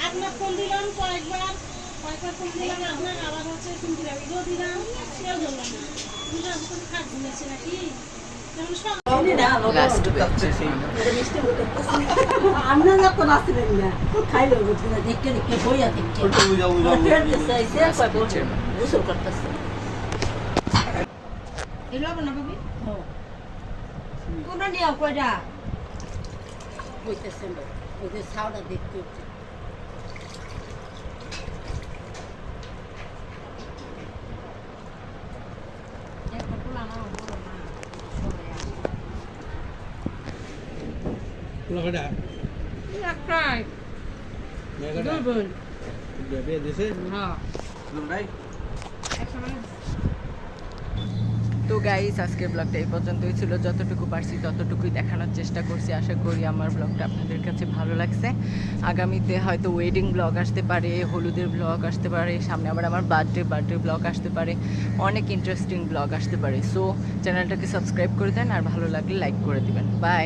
আপনার ফোন দিলাম কয়েকবার ফোন দিলাম আপনার আবার হচ্ছে ফোন দিলাম ইগো দিলাম সেও ধরলাম না খাট ঘুমেছে নাকি আমরা যখন আসলেন না খাইলো দেখতে দেখতে বইয়া দেখতে গোসল করতেছে এলো না ভাবি কোনটা নিয়ে কয়টা বইতেছেন ওই যে ছাউটা দেখতে হচ্ছে Ada. Ya kai. Double. Dia biar dia sih. Ha. Belum dah. তো গাইস আজকের ব্লগটা এই পর্যন্তই ছিল, যতটুকু পারছি ততটুকুই দেখানোর চেষ্টা করছি। আশা করি আমার ব্লগটা আপনাদের কাছে ভালো লাগছে। আগামীতে হয়তো ওয়েডিং ব্লগ আসতে পারে, হলুদের ব্লগ আসতে পারে, সামনে আবার আমার বার্থডে ব্লগ আসতে পারে, অনেক ইন্টারেস্টিং ব্লগ আসতে পারে। সো চ্যানেলটাকে সাবস্ক্রাইব করে দেন আর ভালো লাগলে লাইক করে দিবেন। বাই।